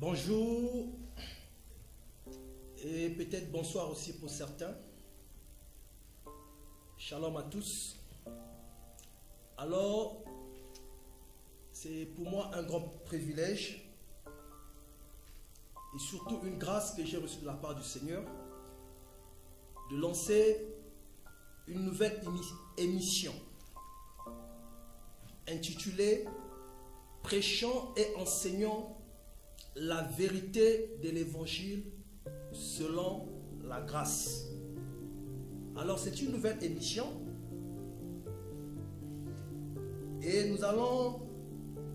Bonjour et peut-être bonsoir aussi pour certains. Shalom à tous. Alors, c'est pour moi un grand privilège et surtout une grâce que j'ai reçue de la part du Seigneur de lancer une nouvelle émission intitulée « Prêchant et enseignant la vérité de l'évangile selon la grâce ». Alors c'est une nouvelle émission et nous allons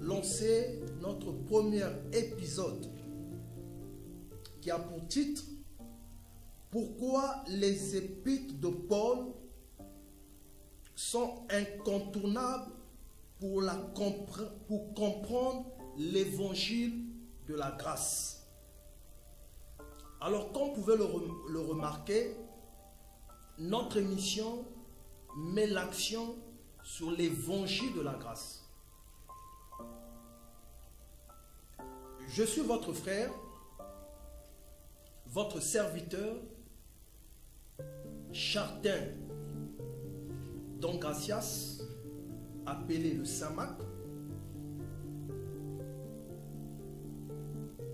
lancer notre premier épisode qui a pour titre « Pourquoi les épîtres de Paul sont incontournables pour comprendre l'évangile de la grâce ». Alors, comme vous pouvez le remarquer, notre émission met l'accent sur l'évangile de la grâce. Je suis votre frère, votre serviteur, Chardin Don Gracias, appelé le Saint-Marc,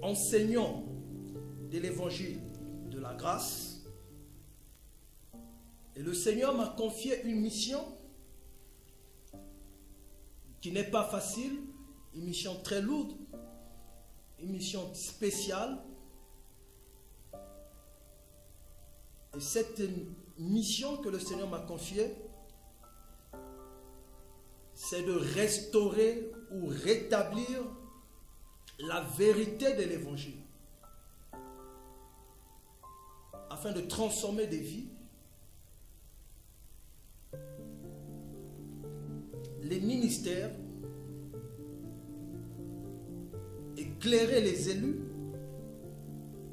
enseignant de l'évangile de la grâce. Et le Seigneur m'a confié une mission qui n'est pas facile, une mission très lourde, une mission spéciale. Et cette mission que le Seigneur m'a confiée, c'est de restaurer ou rétablir la vérité de l'évangile afin de transformer des vies, les ministères, éclairer les élus,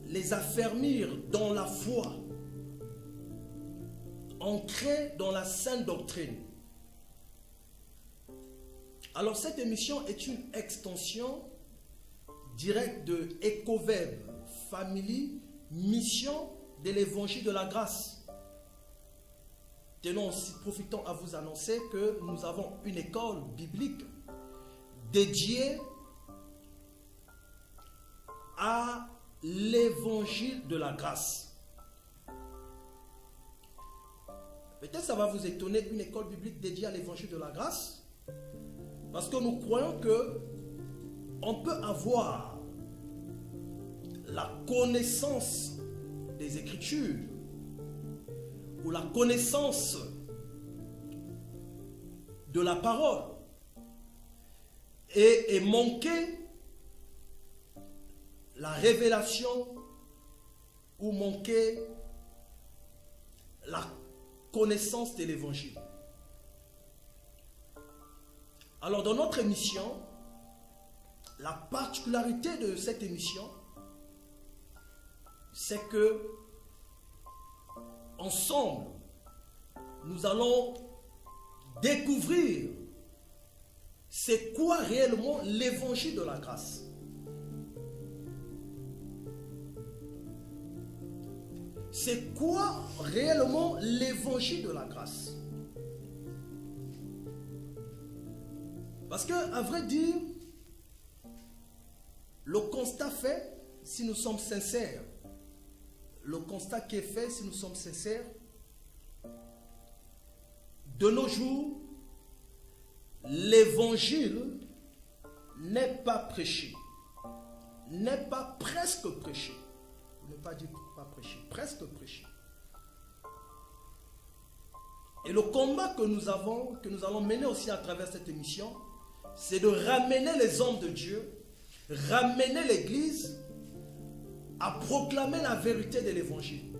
les affermir dans la foi, ancrés dans la sainte doctrine. Alors cette émission est une extension directe de Ecoveb Family, mission de l'évangile de la grâce. Profitons à vous annoncer que nous avons une école biblique dédiée à l'évangile de la grâce. Peut-être ça va vous étonner, une école biblique dédiée à l'évangile de la grâce, parce que nous croyons que on peut avoir la connaissance des Écritures ou la connaissance de la parole et manquer la révélation ou manquer la connaissance de l'évangile. Alors dans notre émission, la particularité de cette émission, c'est que ensemble, nous allons découvrir c'est quoi réellement l'évangile de la grâce. C'est quoi réellement l'évangile de la grâce? Parce que, à vrai dire, le constat fait, si nous sommes sincères, le constat qui est fait, si nous sommes sincères, de nos jours, l'évangile n'est pas prêché, n'est pas presque prêché. Ne pas dire pas prêché, presque prêché. Et le combat que nous allons mener aussi à travers cette émission, c'est de ramener les hommes de Dieu, ramener l'Église à proclamer la vérité de l'Évangile,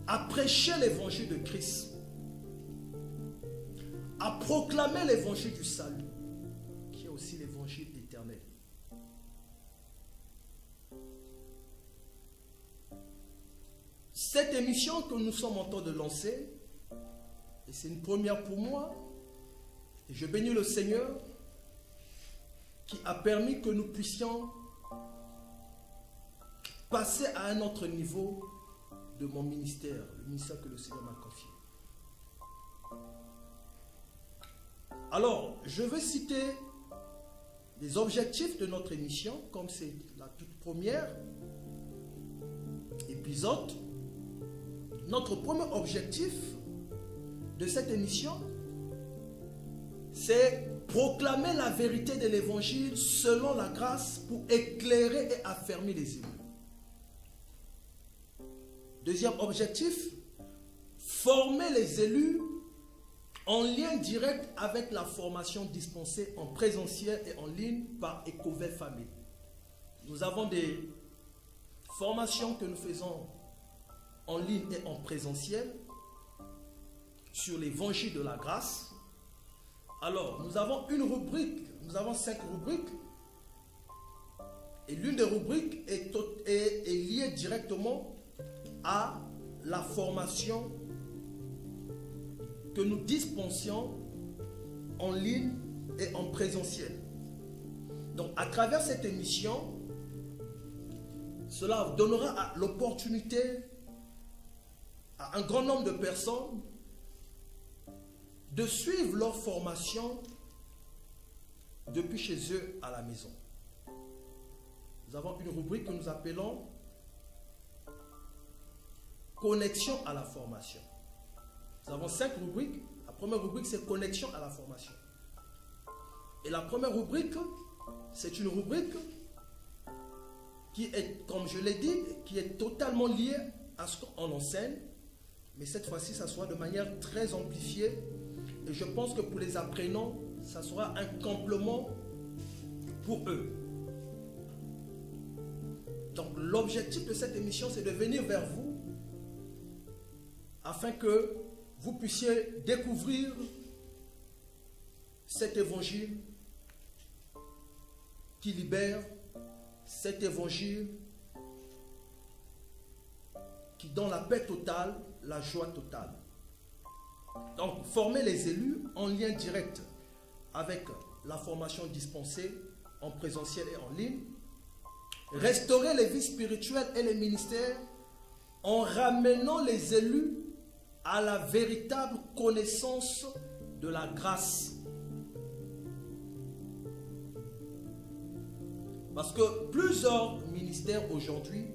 à prêcher l'Évangile de Christ, à proclamer l'Évangile du salut, qui est aussi l'Évangile éternel. Cette émission que nous sommes en train de lancer, et c'est une première pour moi, et je bénis le Seigneur, qui a permis que nous puissions passer à un autre niveau de mon ministère, le ministère que le Seigneur m'a confié. Alors, je vais citer les objectifs de notre émission, comme c'est la toute première épisode. Notre premier objectif de cette émission, c'est proclamer la vérité de l'évangile selon la grâce pour éclairer et affermir les élus. Deuxième objectif, former les élus en lien direct avec la formation dispensée en présentiel et en ligne par Ecovel Family. Nous avons des formations que nous faisons en ligne et en présentiel sur l'évangile de la grâce. Alors, nous avons une rubrique, nous avons 5 rubriques, et l'une des rubriques est liée directement à la formation que nous dispensions en ligne et en présentiel. Donc, à travers cette émission, cela donnera l'opportunité à un grand nombre de personnes de suivre leur formation depuis chez eux à la maison. Nous avons une rubrique que nous appelons Connexion à la formation. Nous avons 5 rubriques. La première rubrique, c'est Connexion à la formation. Et la première rubrique, c'est une rubrique qui est, comme je l'ai dit, qui est totalement liée à ce qu'on enseigne. Mais cette fois-ci, ça sera de manière très amplifiée. Et je pense que pour les apprenants, ça sera un complément pour eux. Donc l'objectif de cette émission, c'est de venir vers vous afin que vous puissiez découvrir cet évangile qui libère, cet évangile qui donne la paix totale, la joie totale. Donc, former les élus en lien direct avec la formation dispensée en présentiel et en ligne. Restaurer les vies spirituelles et les ministères en ramenant les élus à la véritable connaissance de la grâce. Parce que plusieurs ministères aujourd'hui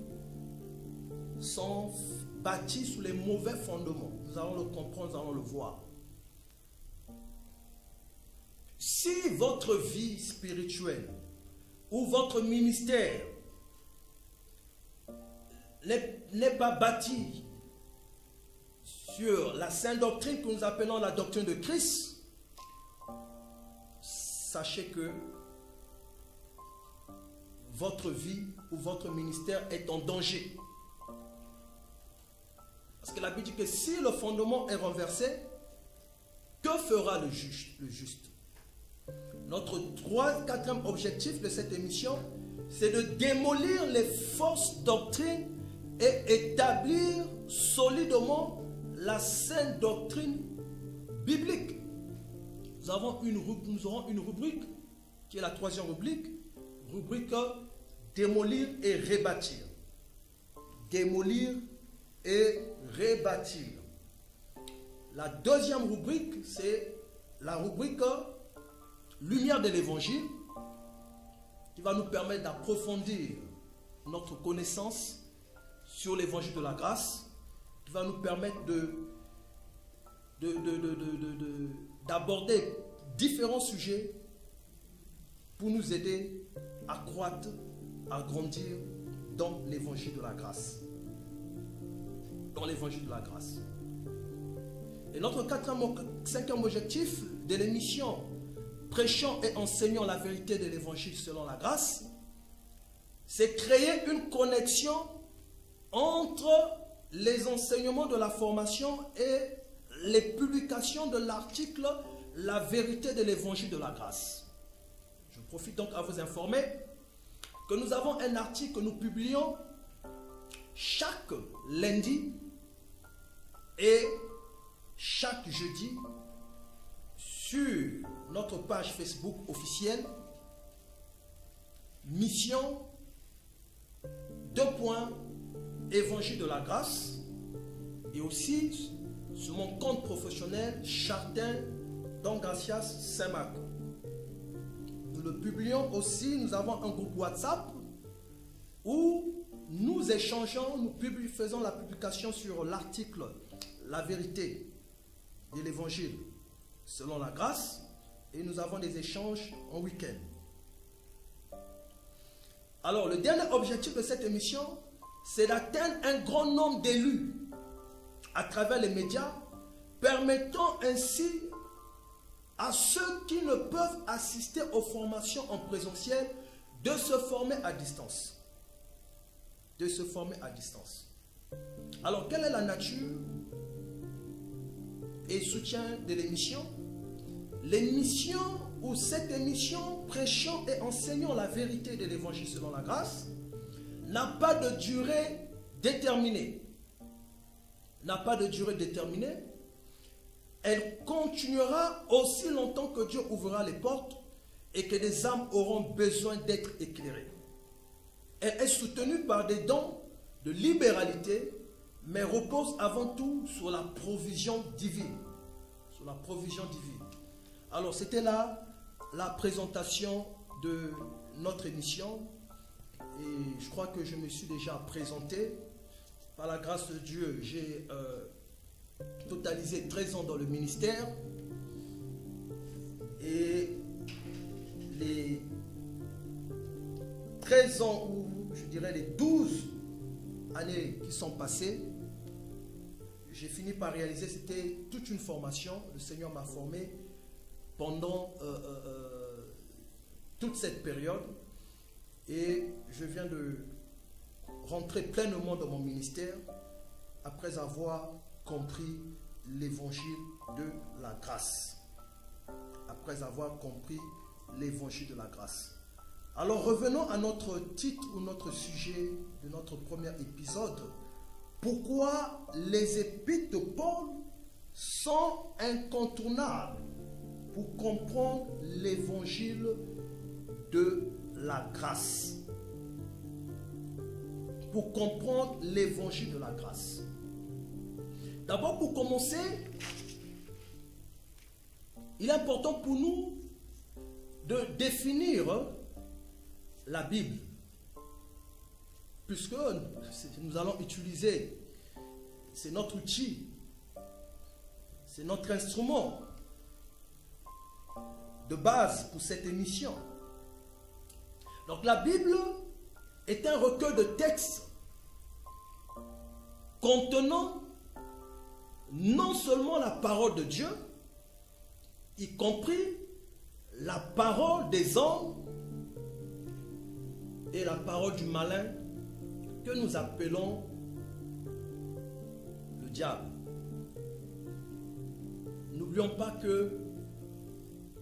sont bâtis sous les mauvais fondements. Nous allons le comprendre, nous allons le voir. Si votre vie spirituelle ou votre ministère n'est pas bâti sur la sainte doctrine que nous appelons la doctrine de Christ, sachez que votre vie ou votre ministère est en danger. Parce que la Bible dit que si le fondement est renversé, que fera le juste? Notre quatrième objectif de cette émission, c'est de démolir les fausses doctrines et établir solidement la sainte doctrine biblique. Nous aurons une rubrique qui est la troisième rubrique démolir et rebâtir. Démolir et rebâtir. La deuxième rubrique, c'est la rubrique lumière de l'évangile, qui va nous permettre d'approfondir notre connaissance sur l'évangile de la grâce, qui va nous permettre d'aborder différents sujets pour nous aider à croître, à grandir dans l'évangile de la grâce. Dans l'évangile de la grâce. Et notre cinquième objectif de l'émission Prêchant et enseignant la vérité de l'évangile selon la grâce, c'est créer une connexion entre les enseignements de la formation et les publications de l'article La vérité de l'évangile de la grâce. Je profite donc à vous informer que nous avons un article que nous publions chaque lundi et chaque jeudi sur notre page Facebook officielle mission, 2 points, évangile de la grâce, et aussi sur mon compte professionnel, Chartin Don Gracias Saint-Marc. Nous le publions aussi, nous avons un groupe WhatsApp où nous échangeons, faisons la publication sur l'article La vérité de l'évangile selon la grâce, et nous avons des échanges en week-end. Alors, le dernier objectif de cette émission, c'est d'atteindre un grand nombre d'élus à travers les médias, permettant ainsi à ceux qui ne peuvent assister aux formations en présentiel de se former à distance. De se former à distance. Alors, quelle est la nature et soutien de l'émission? L'émission ou cette émission prêchant et enseignant la vérité de l'évangile selon la grâce n'a pas de durée déterminée. N'a pas de durée déterminée. Elle continuera aussi longtemps que Dieu ouvrira les portes et que des âmes auront besoin d'être éclairées. Elle est soutenue par des dons de libéralité, mais repose avant tout sur la provision divine. Sur la provision divine. Alors, c'était là la présentation de notre émission. Et je crois que je me suis déjà présenté. Par la grâce de Dieu, j'ai totalisé 13 ans dans le ministère. Et les 13 ans, ou je dirais les 12 années qui sont passées, j'ai fini par réaliser, c'était toute une formation. Le Seigneur m'a formé pendant toute cette période. Et je viens de rentrer pleinement dans mon ministère après avoir compris l'évangile de la grâce. Après avoir compris l'évangile de la grâce. Alors revenons à notre titre ou notre sujet de notre premier épisode. Pourquoi les épîtres de Paul sont incontournables pour comprendre l'évangile de la grâce. Pour comprendre l'évangile de la grâce. D'abord, pour commencer, il est important pour nous de définir la Bible. Puisque nous allons utiliser, c'est notre outil, c'est notre instrument de base pour cette émission. Donc la Bible est un recueil de textes contenant non seulement la parole de Dieu, y compris la parole des hommes et la parole du malin que nous appelons le diable. N'oublions pas que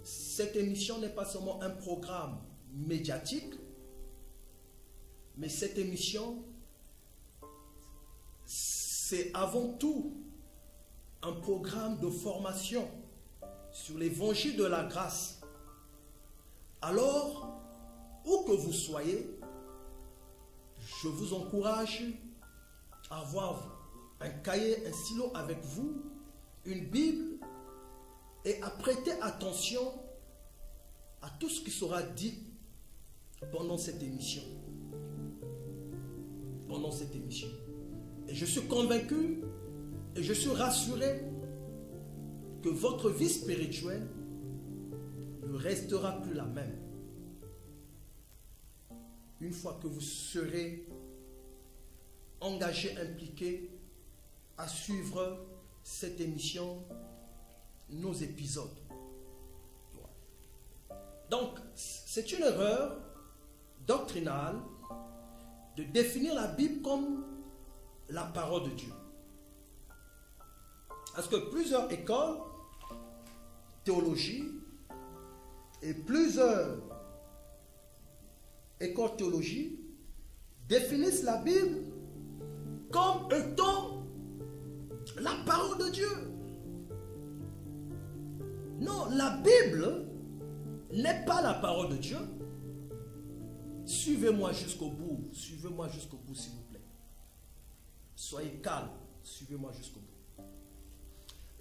cette émission n'est pas seulement un programme médiatique, mais cette émission, c'est avant tout un programme de formation sur l'évangile de la grâce. Alors, où que vous soyez, je vous encourage à avoir un cahier, un stylo avec vous, une Bible, et à prêter attention à tout ce qui sera dit pendant cette émission. Pendant cette émission. Et je suis convaincu et je suis rassuré que votre vie spirituelle ne restera plus la même. Une fois que vous serez engagé, impliqué à suivre cette émission, nos épisodes. Donc, c'est une erreur doctrinale de définir la Bible comme la parole de Dieu. Parce que plusieurs écoles, théologie, et plusieurs écoles théologie définissent la Bible comme étant la parole de Dieu. Non, la Bible n'est pas la parole de Dieu. suivez-moi jusqu'au bout. Suivez-moi jusqu'au bout, s'il vous plaît. Soyez calme. Suivez-moi jusqu'au bout.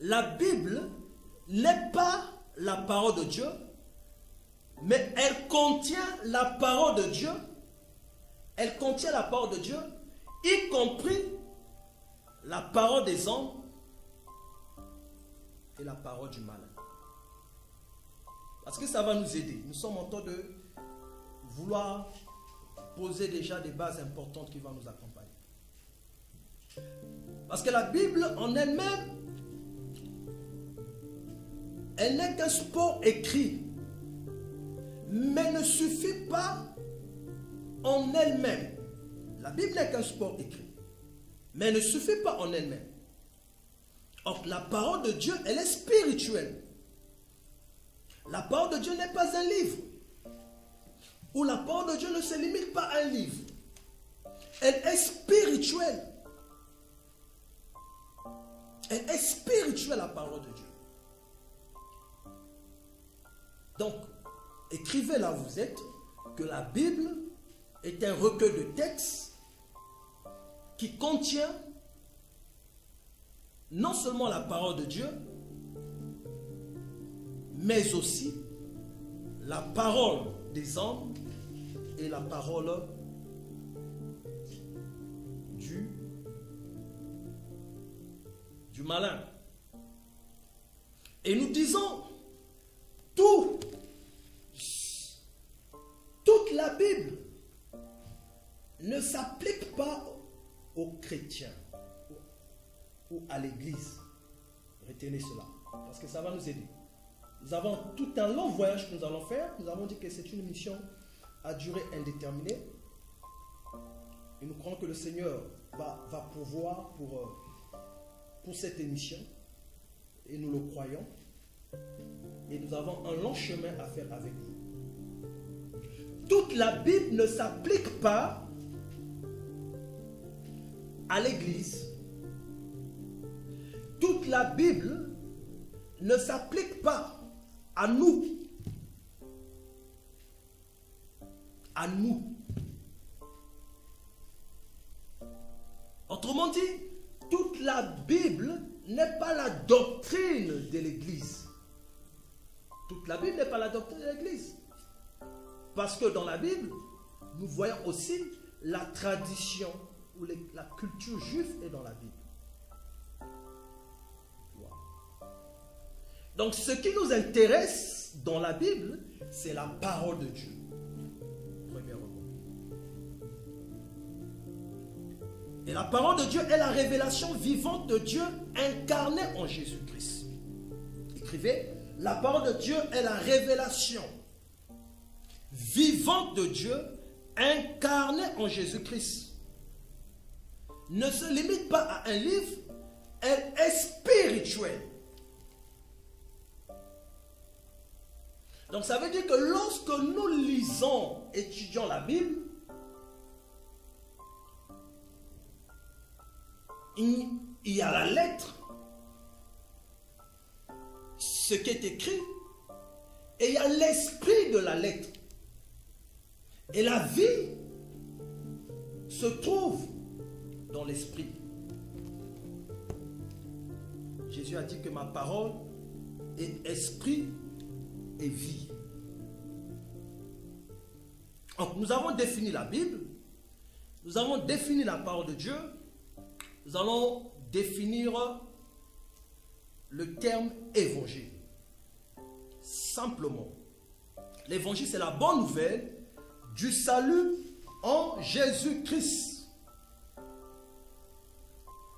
La Bible n'est pas la parole de Dieu, mais elle contient la parole de Dieu. Elle contient la parole de Dieu, y compris la parole des hommes et la parole du malin. Parce que ça va nous aider. Nous sommes en train de vouloir poser déjà des bases importantes qui vont nous accompagner. Parce que la Bible en elle-même, elle n'est qu'un support écrit, mais ne suffit pas en elle-même. La Bible n'est qu'un support écrit, mais elle ne suffit pas en elle-même. Or, la parole de Dieu, elle est spirituelle. La parole de Dieu n'est pas un livre. Ou la parole de Dieu ne se limite pas à un livre. Elle est spirituelle. Elle est spirituelle, la parole de Dieu. Donc, écrivez là où vous êtes que la Bible est un recueil de textes qui contient non seulement la parole de Dieu, mais aussi la parole des hommes et la parole du malin. Et nous disons, toute la Bible ne s'applique pas aux chrétiens ou à l'Église. Retenez cela, parce que ça va nous aider. Nous avons tout un long voyage que nous allons faire. Nous avons dit que c'est une mission à durée indéterminée. Et nous croyons que le Seigneur va pourvoir pour cette émission. Et nous le croyons. Et nous avons un long chemin à faire avec vous. Toute la Bible ne s'applique pas à l'Église. Toute la Bible ne s'applique pas à nous. À nous. Autrement dit, toute la Bible n'est pas la doctrine de l'Église. Toute la Bible n'est pas la doctrine de l'Église. Parce que dans la Bible, nous voyons aussi la tradition ou la culture juive est dans la Bible. Donc ce qui nous intéresse dans la Bible, c'est la parole de Dieu. Premièrement. Et la parole de Dieu est la révélation vivante de Dieu incarnée en Jésus-Christ. Écrivez, la parole de Dieu est la révélation vivante de Dieu incarnée en Jésus-Christ. Ne se limite pas à un livre, elle est spirituelle. Donc ça veut dire que lorsque nous lisons, étudions la Bible, il y a la lettre, ce qui est écrit, et il y a l'esprit de la lettre. Et la vie se trouve dans l'esprit. Jésus a dit que ma parole est esprit et vie. Donc nous avons défini la Bible, nous avons défini la parole de Dieu, nous allons définir le terme évangile. Simplement, l'évangile c'est la bonne nouvelle du salut en Jésus-Christ.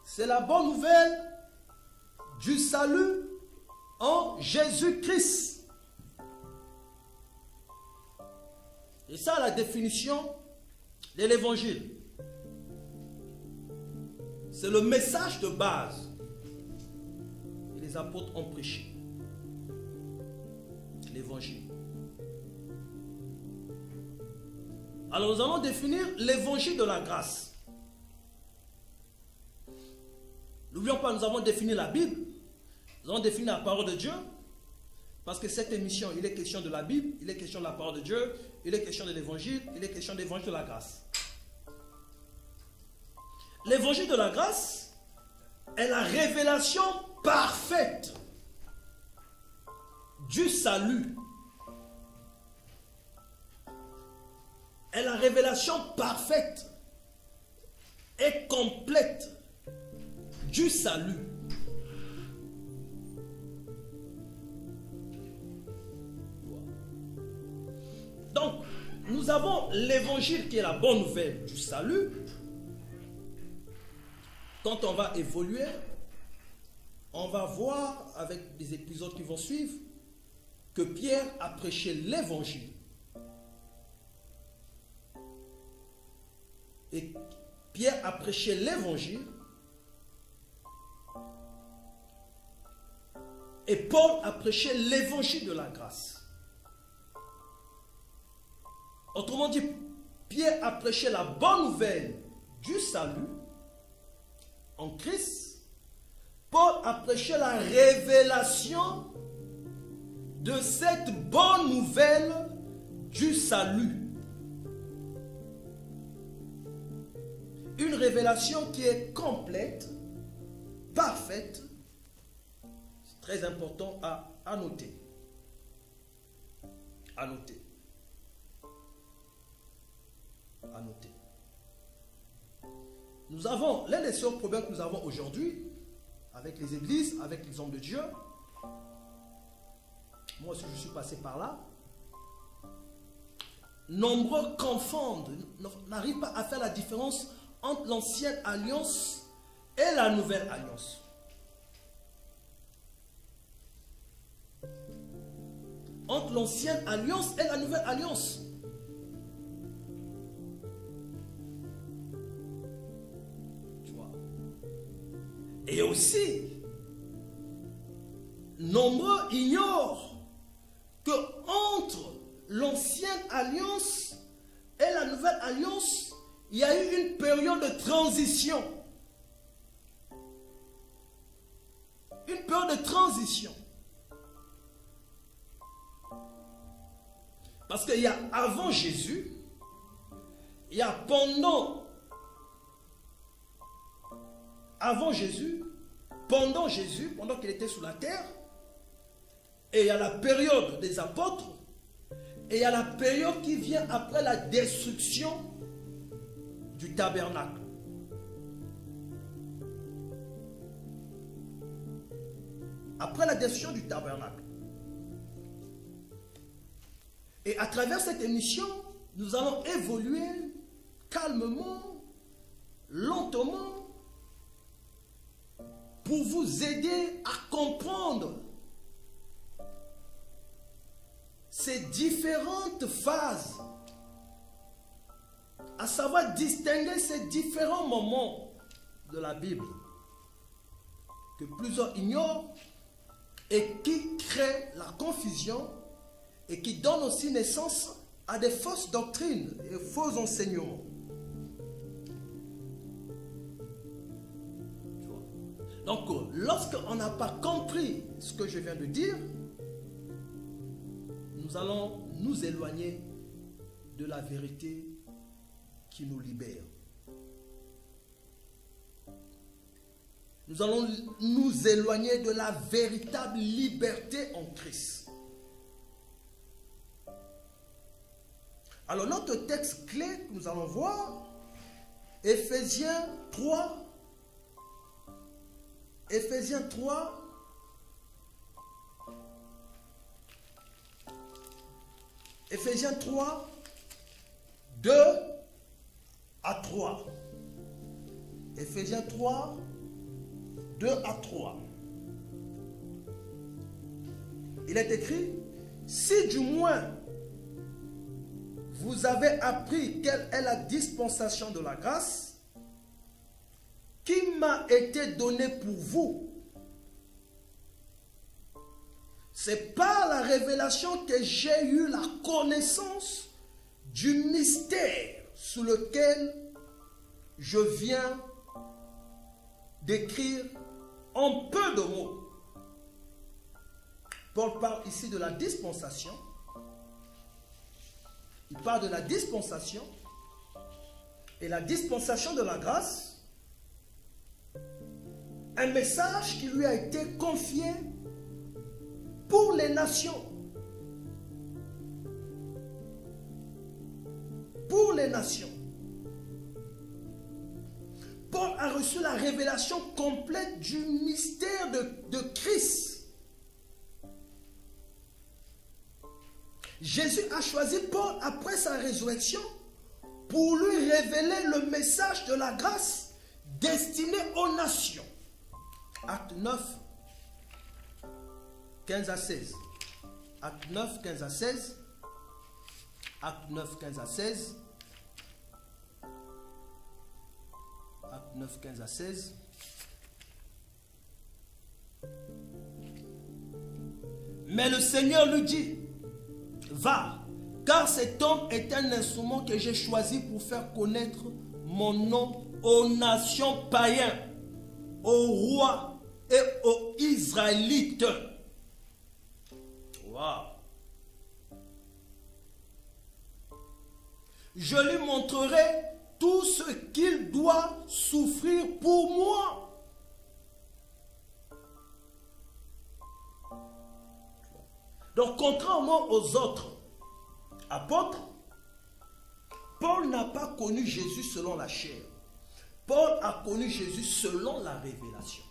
C'est la bonne nouvelle du salut en Jésus-Christ. Et ça, la définition de l'évangile. C'est le message de base que les apôtres ont prêché. L'évangile. Alors nous allons définir l'évangile de la grâce. N'oublions pas, nous avons défini la Bible, nous avons défini la parole de Dieu, Parce que cette émission, il est question de la Bible, il est question de la parole de Dieu, il est question de l'évangile, il est question de l'évangile de la grâce. L'évangile de la grâce est la révélation parfaite du salut. Est la révélation parfaite et complète du salut. Donc, nous avons l'évangile qui est la bonne nouvelle du salut. Quand on va évoluer, on va voir avec les épisodes qui vont suivre que Pierre a prêché l'évangile. Et Pierre a prêché l'évangile. Et Paul a prêché l'évangile de la grâce. Autrement dit, Pierre a prêché la bonne nouvelle du salut en Christ. Paul a prêché la révélation de cette bonne nouvelle du salut. Une révélation qui est complète, parfaite. C'est très important à noter. À noter. À noter. Nous avons, l'un des seuls problèmes que nous avons aujourd'hui, avec les églises, avec les hommes de Dieu, moi aussi je suis passé par là, nombreux confondent, n'arrivent pas à faire la différence entre l'ancienne alliance et la nouvelle alliance. Entre l'ancienne alliance et la nouvelle alliance. Tu vois. Et aussi, nombreux ignorent que entre l'ancienne alliance et la nouvelle alliance, il y a eu une période de transition. Une période de transition. Parce qu'il y a avant Jésus, il y a pendant Jésus, pendant qu'il était sur la terre, et il y a la période des apôtres, et il y a la période qui vient après la destruction du tabernacle. Après la destruction du tabernacle. Et à travers cette émission, nous allons évoluer calmement, lentement, pour vous aider à comprendre ces différentes phases, à savoir distinguer ces différents moments de la Bible que plusieurs ignorent et qui créent la confusion et qui donnent aussi naissance à des fausses doctrines et faux enseignements. Donc, lorsqu'on n'a pas compris ce que je viens de dire, nous allons nous éloigner de la vérité qui nous libère. Nous allons nous éloigner de la véritable liberté en Christ. Alors notre texte clé que nous allons voir, Éphésiens 3, Éphésiens 3, Éphésiens 3, 2 à 3. Éphésiens 3, 2 à 3. Il est écrit, si du moins vous avez appris quelle est la dispensation de la grâce qui m'a été donnée pour vous. C'est par la révélation que j'ai eu la connaissance du mystère sous lequel je viens d'écrire en peu de mots. Paul parle ici de la dispensation. Il parle de la dispensation. Et la dispensation de la grâce, un message qui lui a été confié pour les nations. Pour les nations. Paul a reçu la révélation complète du mystère de Christ. Jésus a choisi Paul après sa résurrection pour lui révéler le message de la grâce destiné aux nations. Acte 9, 15 à 16. Acte 9, 15 à 16. Acte 9, 15 à 16. Acte 9, 15 à 16. Mais le Seigneur lui dit, va, car cet homme est un instrument que j'ai choisi pour faire connaître mon nom aux nations païennes, aux rois et aux Israélites. Wow. Je lui montrerai tout ce qu'il doit souffrir pour moi. Donc, contrairement aux autres apôtres, Paul n'a pas connu Jésus selon la chair. Paul a connu Jésus selon la révélation.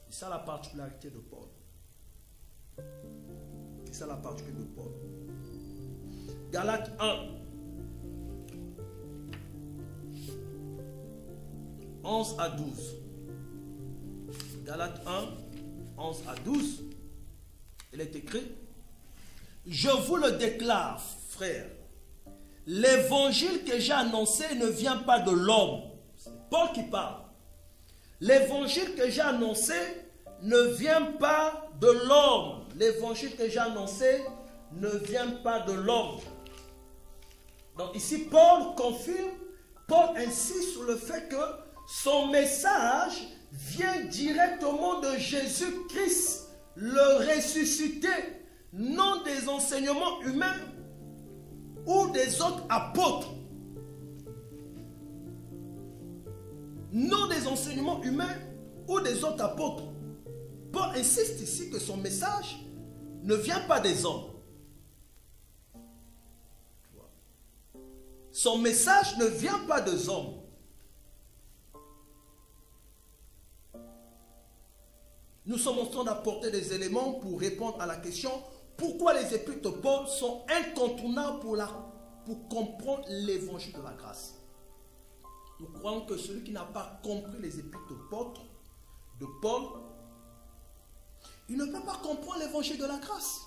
C'est ça la particularité de Paul. C'est ça la particularité de Paul. Galates 1. 11 à 12. Galates 1, 11 à 12. Il est écrit, je vous le déclare, frères, l'évangile que j'ai annoncé ne vient pas de l'homme. C'est Paul qui parle. L'évangile que j'ai annoncé ne vient pas de l'homme. L'évangile que j'ai annoncé ne vient pas de l'homme. Donc ici, Paul confirme, Paul insiste sur le fait que son message vient directement de Jésus-Christ, le ressuscité, non des enseignements humains ou des autres apôtres. Non des enseignements humains ou des autres apôtres. Paul insiste ici que son message ne vient pas des hommes. Son message ne vient pas des hommes. Nous sommes en train d'apporter des éléments pour répondre à la question pourquoi les épîtres de Paul sont incontournables pour comprendre l'évangile de la grâce. Nous croyons que celui qui n'a pas compris les épîtres de Paul, il ne peut pas comprendre l'évangile de la grâce.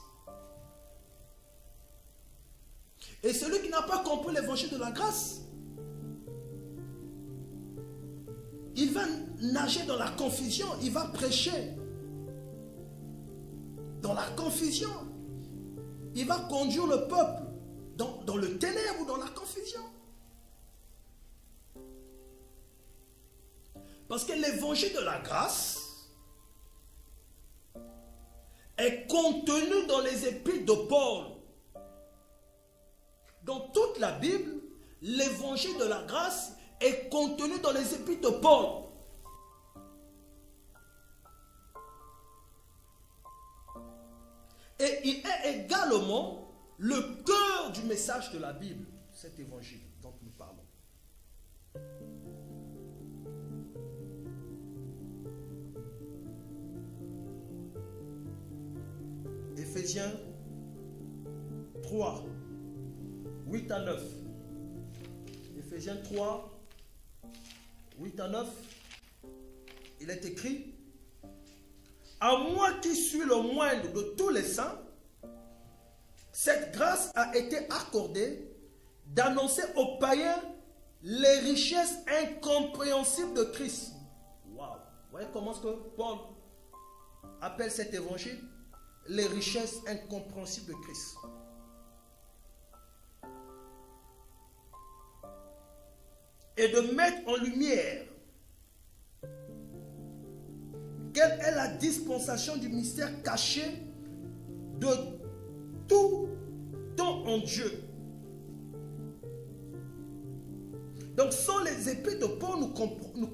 Et celui qui n'a pas compris l'évangile de la grâce, il va nager dans la confusion, il va prêcher dans la confusion. Il va conduire le peuple dans le ténèbre ou dans la confusion. Parce que l'évangile de la grâce est contenu dans les épîtres de Paul. Dans toute la Bible, l'évangile de la grâce est contenu dans les épîtres de Paul. Et il est également le cœur du message de la Bible, cet évangile dont nous parlons. Éphésiens 3, 8 à 9. Éphésiens 3, 8 à 9. Il est écrit, à moi qui suis le moindre de tous les saints, cette grâce a été accordée d'annoncer aux païens les richesses incompréhensibles de Christ. Waouh! Vous voyez comment est-ce que Paul appelle cet évangile? Les richesses incompréhensibles de Christ. Et de mettre en lumière quelle est la dispensation du mystère caché de tout temps en Dieu. Donc sans les épîtres de Paul, nous ne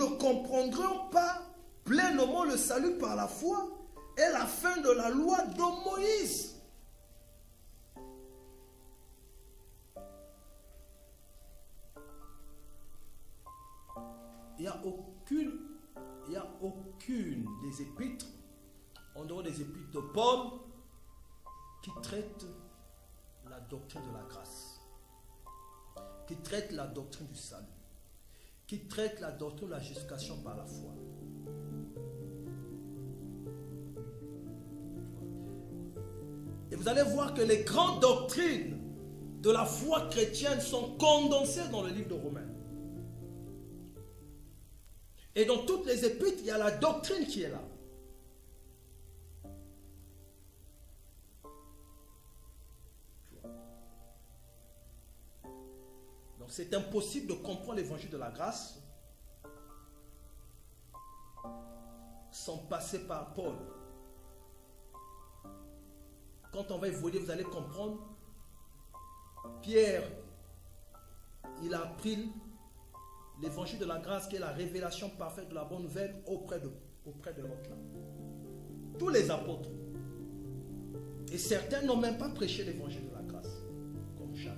comprendrions pas pleinement le salut par la foi et la fin de la loi de Moïse. Il n'y a aucune des épîtres, en dehors des épîtres de Paul, qui traite la doctrine de la grâce, qui traite la doctrine du salut, qui traite la doctrine de la justification par la foi. Et vous allez voir que les grandes doctrines de la foi chrétienne sont condensées dans le livre de Romains. Et dans toutes les épîtres, il y a la doctrine qui est là. Donc c'est impossible de comprendre l'évangile de la grâce sans passer par Paul. Quand on va évoluer, vous allez comprendre, Pierre, il a appris l'évangile de la grâce qui est la révélation parfaite de la bonne nouvelle auprès de l'autre là. Tous les apôtres. Et certains n'ont même pas prêché l'évangile de la grâce, comme Jacques.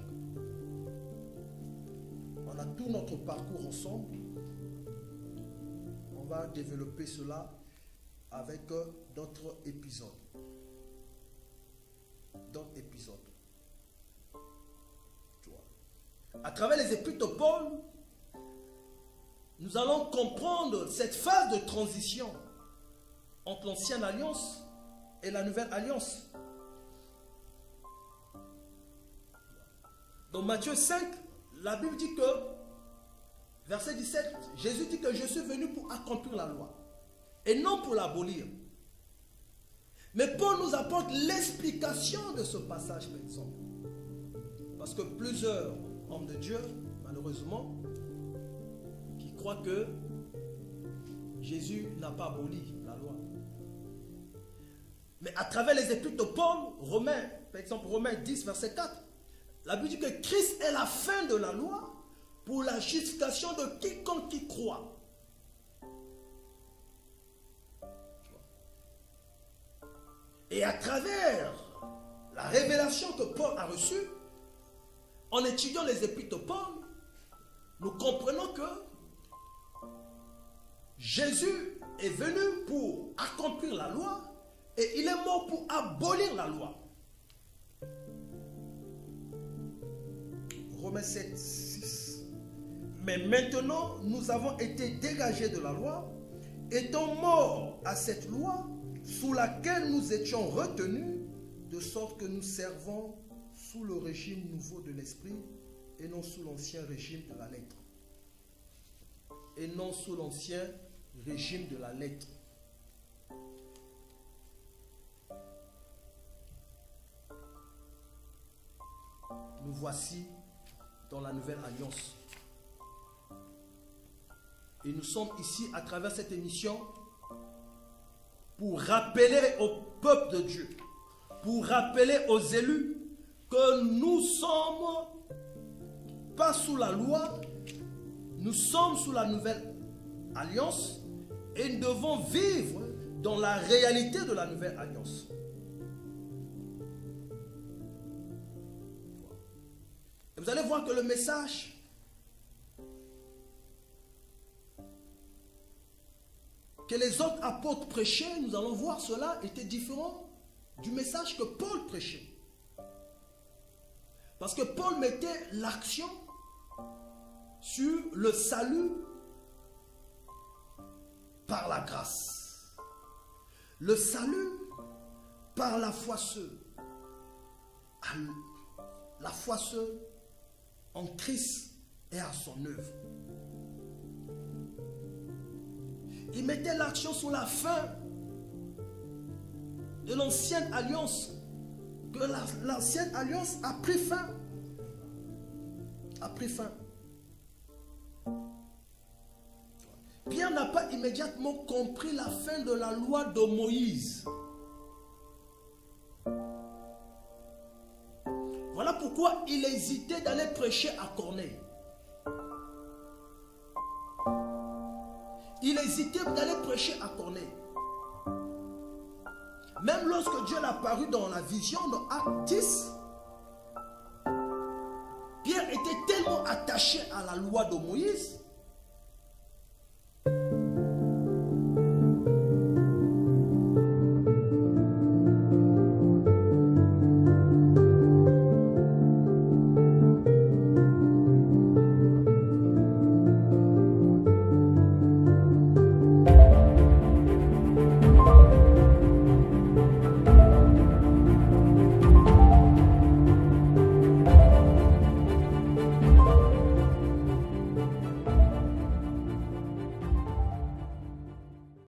On a tout notre parcours ensemble. On va développer cela avec d'autres épisodes. À travers les épîtres de Paul, nous allons comprendre cette phase de transition entre l'ancienne alliance et la nouvelle alliance. Dans Matthieu 5, la Bible dit que, verset 17, Jésus dit que je suis venu pour accomplir la loi et non pour l'abolir. Mais Paul nous apporte l'explication de ce passage, par exemple. Parce que plusieurs hommes de Dieu, malheureusement, qui croient que Jésus n'a pas aboli la loi. Mais à travers les épîtres de Paul, Romains, par exemple Romains 10, verset 4, la Bible dit que Christ est la fin de la loi pour la justification de quiconque qui croit. Et à travers la révélation que Paul a reçue, en étudiant les épîtres de Paul, nous comprenons que Jésus est venu pour accomplir la loi et il est mort pour abolir la loi. Romains 7, 6. Mais maintenant, nous avons été dégagés de la loi, étant morts à cette loi sous laquelle nous étions retenus, de sorte que nous servons sous le régime nouveau de l'esprit et non sous l'ancien régime de la lettre. Et non sous l'ancien régime de la lettre. Nous voici dans la nouvelle alliance. Et nous sommes ici à travers cette émission pour rappeler au peuple de Dieu, pour rappeler aux élus que nous sommes pas sous la loi, nous sommes sous la nouvelle alliance et nous devons vivre dans la réalité de la nouvelle alliance. Et vous allez voir que le message que les autres apôtres prêchaient, nous allons voir cela, était différent du message que Paul prêchait. Parce que Paul mettait l'action sur le salut par la grâce. Le salut par la foi seule. La foi seule en Christ et à son œuvre. Il mettait l'action sur la fin de l'ancienne alliance. Que l'ancienne alliance a pris fin. Pierre n'a pas immédiatement compris la fin de la loi de Moïse. Voilà pourquoi il hésitait d'aller prêcher à Corneille. Il hésitait d'aller prêcher à Corneille. Même lorsque Dieu l'a apparu dans la vision de Acte 10, Pierre était tellement attaché à la loi de Moïse